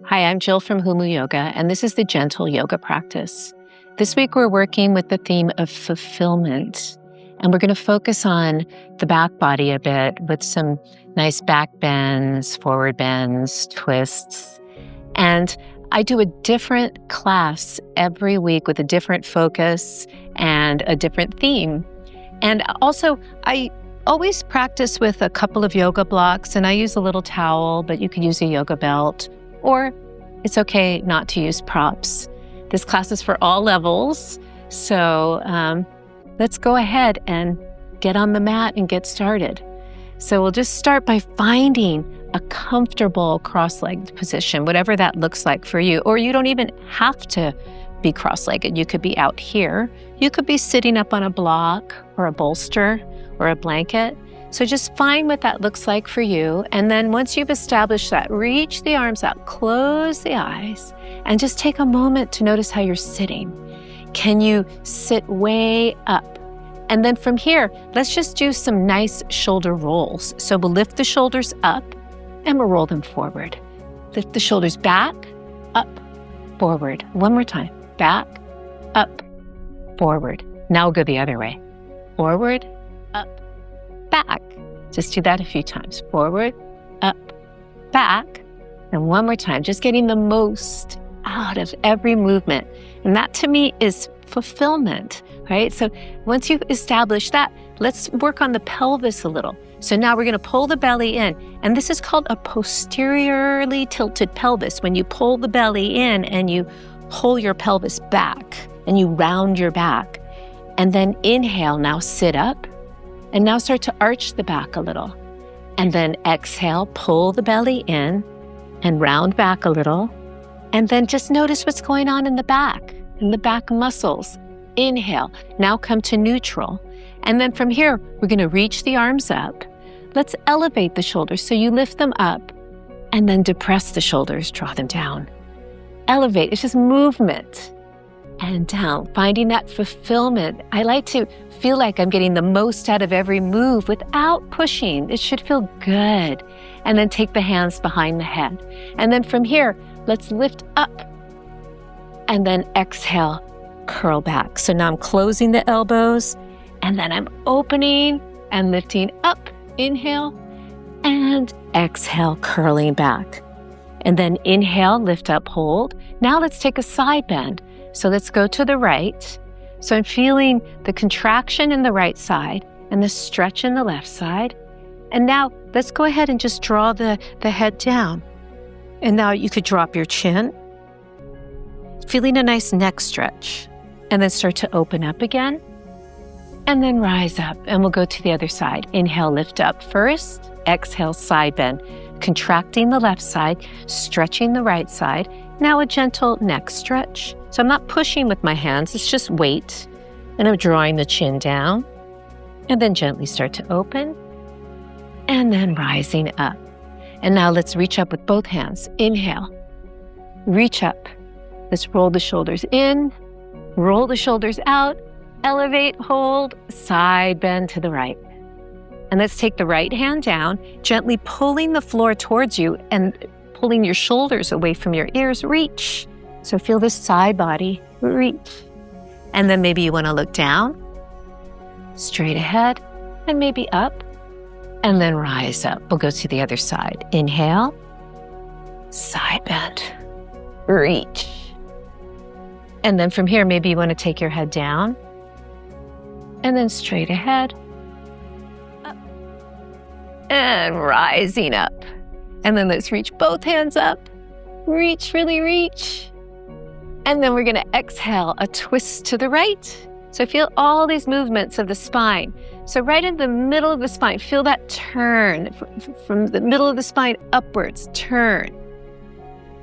Hi, I'm Jill from Humu Yoga, and this is the Gentle Yoga Practice. This week, we're working with the theme of fulfillment, and we're going to focus on the back body a bit with some nice back bends, forward bends, twists. And I do a different class every week with a different focus and a different theme. And also, I always practice with a couple of yoga blocks, and I use a little towel, but you can use a yoga belt, or it's okay not to use props. This class is for all levels, so let's go ahead and get on the mat and get started. So we'll just start by finding a comfortable cross-legged position, whatever that looks like for you. Or you don't even have to be cross-legged. You could be out here. You could be sitting up on a block or a bolster or a blanket. So just find what that looks like for you. And then once you've established that, reach the arms out, close the eyes, and just take a moment to notice how you're sitting. Can you sit way up? And then from here, let's just do some nice shoulder rolls. So we'll lift the shoulders up and we'll roll them forward. Lift the shoulders back, up, forward. One more time. Back, up, forward. Now we'll go the other way. Forward, up, back. Just do that a few times. Forward, up, back. And one more time, just getting the most out of every movement. And that to me is fulfillment, right? So once you've established that, let's work on the pelvis a little. So now we're going to pull the belly in. And this is called a posteriorly tilted pelvis. When you pull the belly in and you pull your pelvis back and you round your back. And then inhale, now sit up. And now start to arch the back a little. And then exhale, pull the belly in and round back a little. And then just notice what's going on in the back muscles. Inhale, now come to neutral. And then from here, we're going to reach the arms up. Let's elevate the shoulders. So you lift them up and then depress the shoulders, draw them down. Elevate, it's just movement. And down, finding that fulfillment. I like to feel like I'm getting the most out of every move without pushing. It should feel good. And then take the hands behind the head. And then from here, let's lift up. And then exhale, curl back. So now I'm closing the elbows. And then I'm opening and lifting up. Inhale. And exhale, curling back. And then inhale, lift up, hold. Now let's take a side bend. So let's go to the right. So I'm feeling the contraction in the right side and the stretch in the left side. And now let's go ahead and just draw the head down. And now you could drop your chin, feeling a nice neck stretch, and then start to open up again. And then rise up, and we'll go to the other side. Inhale, lift up first. Exhale, side bend. Contracting the left side, stretching the right side. Now a gentle neck stretch. So I'm not pushing with my hands, it's just weight. And I'm drawing the chin down. And then gently start to open. And then rising up. And now let's reach up with both hands. Inhale. Reach up. Let's roll the shoulders in. Roll the shoulders out. Elevate, hold, side bend to the right. And let's take the right hand down, gently pulling the floor towards you and pulling your shoulders away from your ears. Reach. So feel this side body, reach. And then maybe you want to look down, straight ahead, and maybe up, and then rise up. We'll go to the other side. Inhale, side bend, reach. And then from here, maybe you want to take your head down, and then straight ahead, up, and rising up. And then let's reach both hands up, reach, really reach. And then we're going to exhale, a twist to the right. So feel all these movements of the spine. So right in the middle of the spine, feel that turn from the middle of the spine upwards, turn.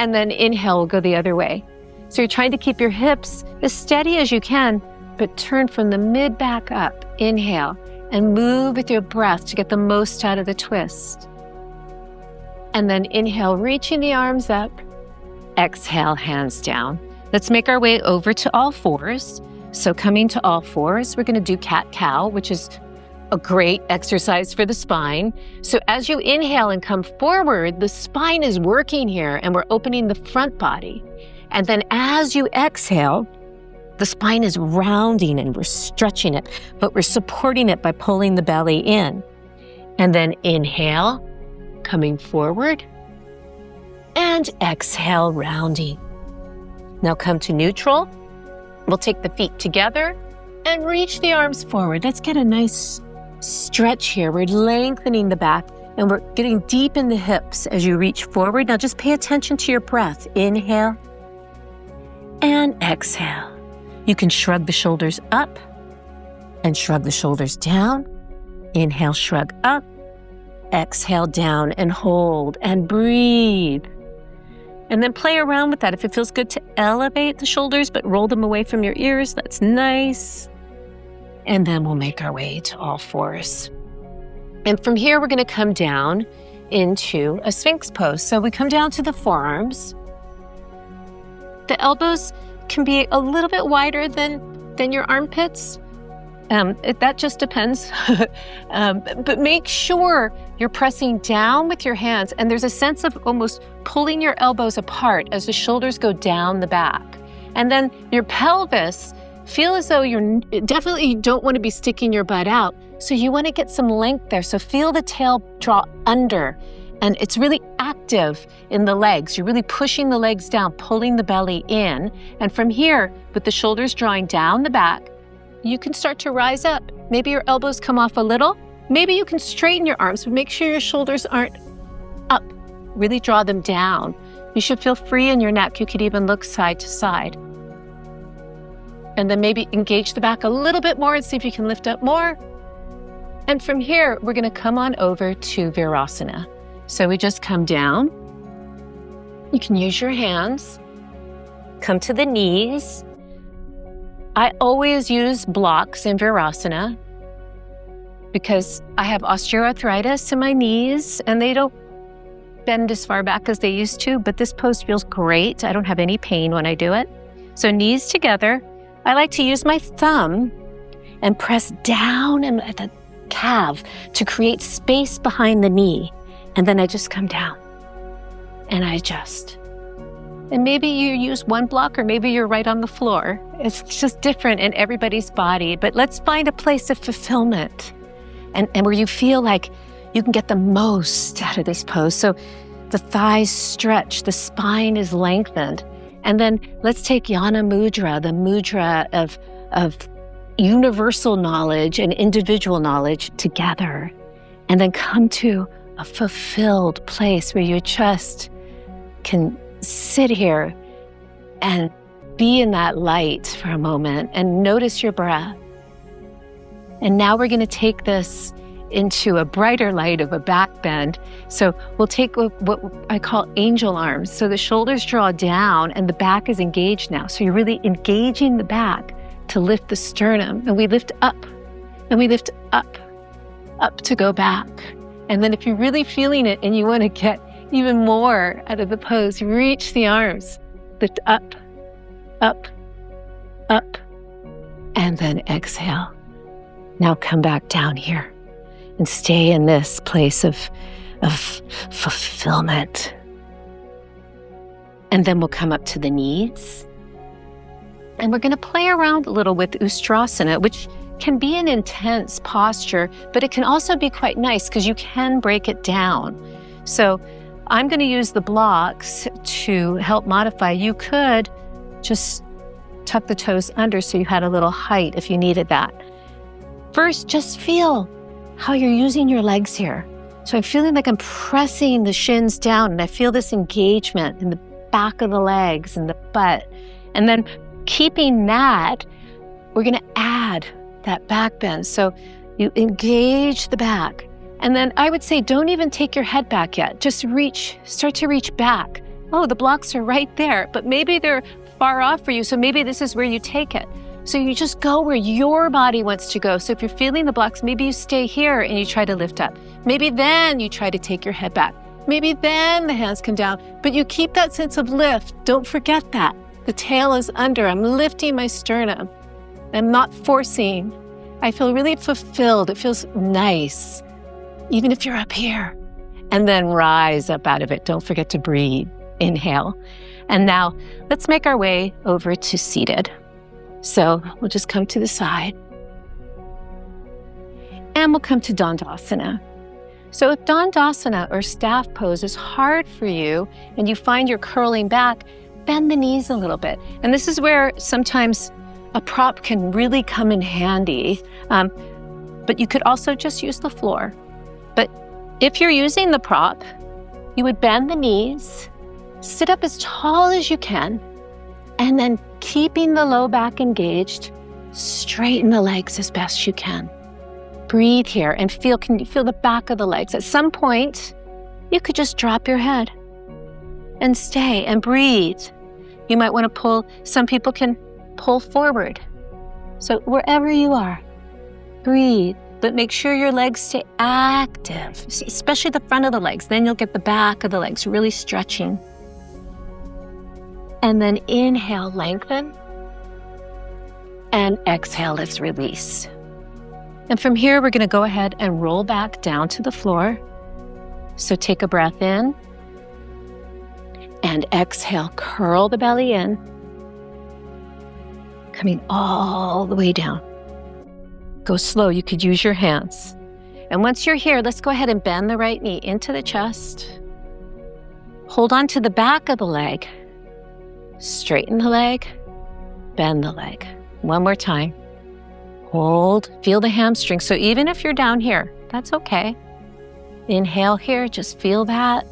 And then inhale, we'll go the other way. So you're trying to keep your hips as steady as you can, but turn from the mid back up. Inhale and move with your breath to get the most out of the twist. And then inhale, reaching the arms up. Exhale, hands down. Let's make our way over to all fours. So coming to all fours, we're going to do cat-cow, which is a great exercise for the spine. So as you inhale and come forward, the spine is working here and we're opening the front body. And then as you exhale, the spine is rounding and we're stretching it, but we're supporting it by pulling the belly in. And then inhale, coming forward, and exhale, rounding. Now come to neutral. We'll take the feet together and reach the arms forward. Let's get a nice stretch here. We're lengthening the back and we're getting deep in the hips as you reach forward. Now just pay attention to your breath. Inhale and exhale. You can shrug the shoulders up and shrug the shoulders down. Inhale, shrug up. Exhale, down and hold and breathe. And then play around with that. If it feels good to elevate the shoulders, but roll them away from your ears, that's nice. And then we'll make our way to all fours. And from here, we're going to come down into a Sphinx pose. So we come down to the forearms. The elbows can be a little bit wider than your armpits. That just depends. But make sure you're pressing down with your hands, and there's a sense of almost pulling your elbows apart as the shoulders go down the back. And then your pelvis, feel as though you definitely don't want to be sticking your butt out. So you want to get some length there. So feel the tail draw under, and it's really active in the legs. You're really pushing the legs down, pulling the belly in. And from here, with the shoulders drawing down the back, you can start to rise up. Maybe your elbows come off a little. Maybe you can straighten your arms, but make sure your shoulders aren't up. Really draw them down. You should feel free in your neck. You could even look side to side. And then maybe engage the back a little bit more and see if you can lift up more. And from here, we're going to come on over to Virasana. So we just come down. You can use your hands. Come to the knees. I always use blocks in Virasana because I have osteoarthritis in my knees and they don't bend as far back as they used to, but this pose feels great. I don't have any pain when I do it. So knees together. I like to use my thumb and press down at the calf to create space behind the knee. And then I just come down and I adjust. And maybe you use one block or maybe you're right on the floor. It's just different in everybody's body, but let's find a place of fulfillment and where you feel like you can get the most out of this pose. So the thighs stretch, the spine is lengthened. And then let's take Yana Mudra, the mudra of universal knowledge and individual knowledge together. And then come to a fulfilled place where you just can sit here and be in that light for a moment and notice your breath. And now we're going to take this into a brighter light of a back bend. So we'll take what I call angel arms. So the shoulders draw down and the back is engaged now. So you're really engaging the back to lift the sternum. And we lift up and we lift up to go back. And then if you're really feeling it and you want to get even more out of the pose, reach the arms, lift up, up, up, and then exhale. Now come back down here and stay in this place of fulfillment. And then we'll come up to the knees. And we're going to play around a little with Ustrasana, which can be an intense posture, but it can also be quite nice because you can break it down. So I'm going to use the blocks to help modify. You could just tuck the toes under so you had a little height if you needed that. First, just feel how you're using your legs here. So I'm feeling like I'm pressing the shins down and I feel this engagement in the back of the legs and the butt. And then keeping that, we're going to add that back bend. So you engage the back. And then I would say, don't even take your head back yet. Just start to reach back. Oh, the blocks are right there, but maybe they're far off for you. So maybe this is where you take it. So you just go where your body wants to go. So if you're feeling the blocks, maybe you stay here and you try to lift up. Maybe then you try to take your head back. Maybe then the hands come down, but you keep that sense of lift. Don't forget that. The tail is under. I'm lifting my sternum. I'm not forcing. I feel really fulfilled. It feels nice, even if you're up here. And then rise up out of it. Don't forget to breathe. Inhale. And now let's make our way over to seated. So we'll just come to the side. And we'll come to Dandasana. So if Dandasana or staff pose is hard for you and you find you're curling back, bend the knees a little bit. And this is where sometimes a prop can really come in handy. But you could also just use the floor. But if you're using the prop, you would bend the knees, sit up as tall as you can, and then keeping the low back engaged, straighten the legs as best you can. Breathe here and can you feel the back of the legs? At some point, you could just drop your head and stay and breathe. You might want to pull, some people can pull forward. So wherever you are, breathe, but make sure your legs stay active, especially the front of the legs. Then you'll get the back of the legs really stretching. And then inhale, lengthen. And exhale, let's release. And from here, we're going to go ahead and roll back down to the floor. So take a breath in. And exhale, curl the belly in. Coming all the way down. Go slow, you could use your hands. And once you're here, let's go ahead and bend the right knee into the chest. Hold on to the back of the leg. Straighten the leg, bend the leg. One more time. Hold, feel the hamstring. So even if you're down here, that's okay. Inhale here, just feel that.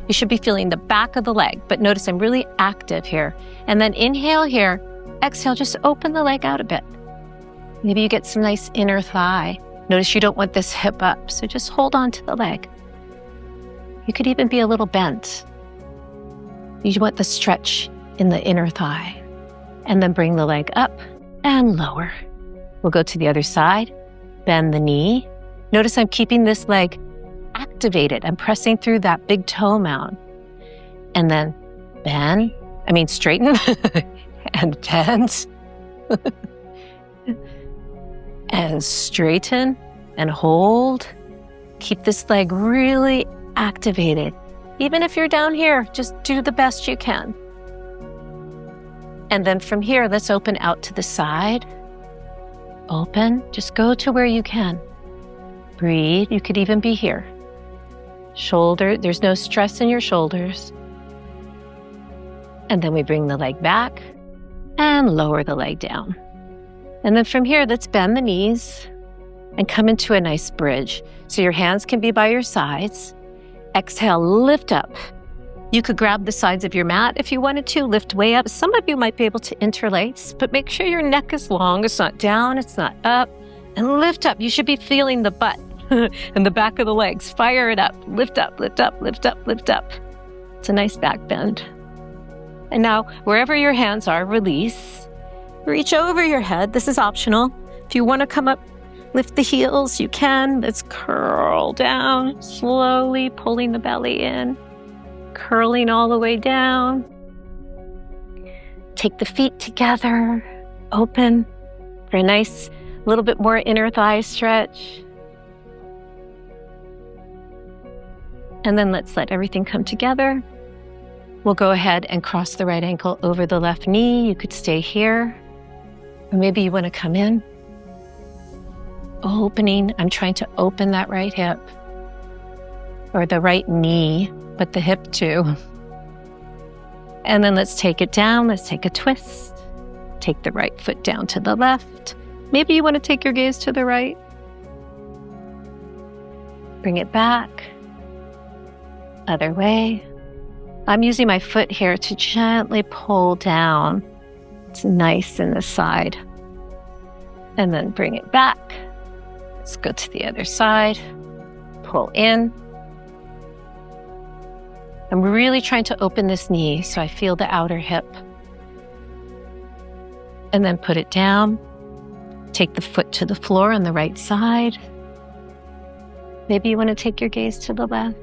You should be feeling the back of the leg, but notice I'm really active here. And then inhale here, exhale, just open the leg out a bit. Maybe you get some nice inner thigh. Notice you don't want this hip up, so just hold on to the leg. You could even be a little bent. You want the stretch in the inner thigh. And then bring the leg up and lower. We'll go to the other side. Bend the knee. Notice I'm keeping this leg activated. I'm pressing through that big toe mound. And then straighten and bend. And straighten and hold. Keep this leg really activated. Even if you're down here, just do the best you can. And then from here, let's open out to the side. Open, just go to where you can. Breathe, you could even be here. Shoulder, there's no stress in your shoulders. And then we bring the leg back and lower the leg down. And then from here, let's bend the knees and come into a nice bridge. So your hands can be by your sides. Exhale, lift up. You could grab the sides of your mat if you wanted to, lift way up. Some of you might be able to interlace, but make sure your neck is long. It's not down, it's not up. And lift up. You should be feeling the butt and the back of the legs. Fire it up. Lift up, lift up, lift up, lift up. It's a nice back bend. And now, wherever your hands are, release. Reach over your head. This is optional. If you want to come up, lift the heels, you can. Let's curl down, slowly pulling the belly in. Curling all the way down. Take the feet together, open for a nice little bit more inner thigh stretch. And then let's let everything come together. We'll go ahead and cross the right ankle over the left knee. You could stay here, or maybe you want to come in. Opening, I'm trying to open that right hip, or the right knee, but the hip too. And then let's take it down. Let's take a twist. Take the right foot down to the left. Maybe you want to take your gaze to the right. Bring it back. Other way. I'm using my foot here to gently pull down. It's nice in the side. And then bring it back. Let's go to the other side. Pull in. I'm really trying to open this knee so I feel the outer hip. And then put it down. Take the foot to the floor on the right side. Maybe you want to take your gaze to the left.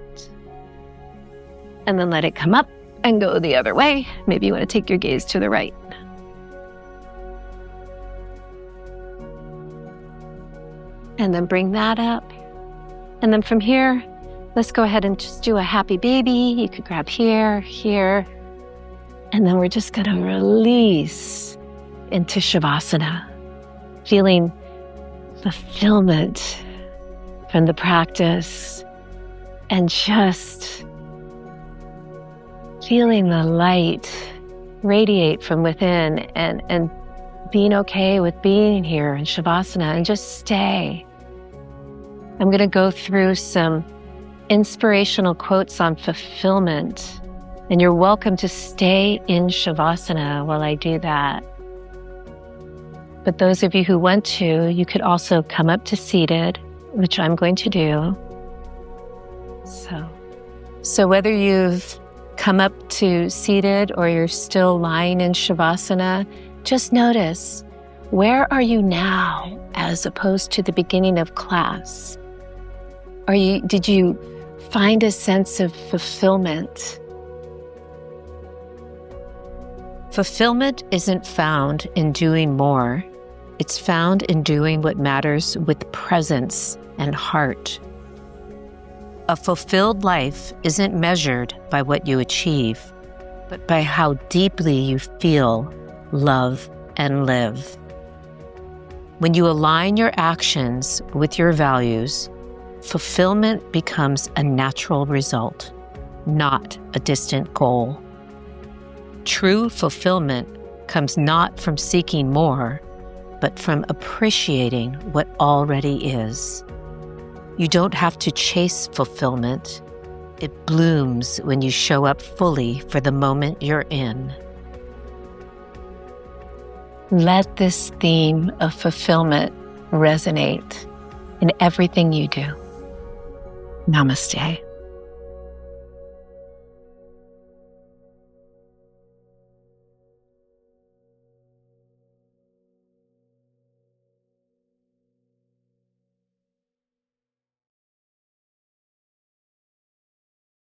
And then let it come up and go the other way. Maybe you want to take your gaze to the right. And then bring that up. And then from here, let's go ahead and just do a happy baby. You could grab here, here. And then we're just going to release into Shavasana, feeling fulfillment from the practice and just feeling the light radiate from within and being okay with being here in Shavasana and just stay. I'm going to go through some inspirational quotes on fulfillment, and you're welcome to stay in Shavasana while I do that. But those of you who want to, you could also come up to seated, which I'm going to do. So whether you've come up to seated or you're still lying in Shavasana, just notice, where are you now as opposed to the beginning of class? Did you find a sense of fulfillment? Fulfillment isn't found in doing more. It's found in doing what matters with presence and heart. A fulfilled life isn't measured by what you achieve, but by how deeply you feel, love, and live. When you align your actions with your values, fulfillment becomes a natural result, not a distant goal. True fulfillment comes not from seeking more, but from appreciating what already is. You don't have to chase fulfillment. It blooms when you show up fully for the moment you're in. Let this theme of fulfillment resonate in everything you do. Namaste.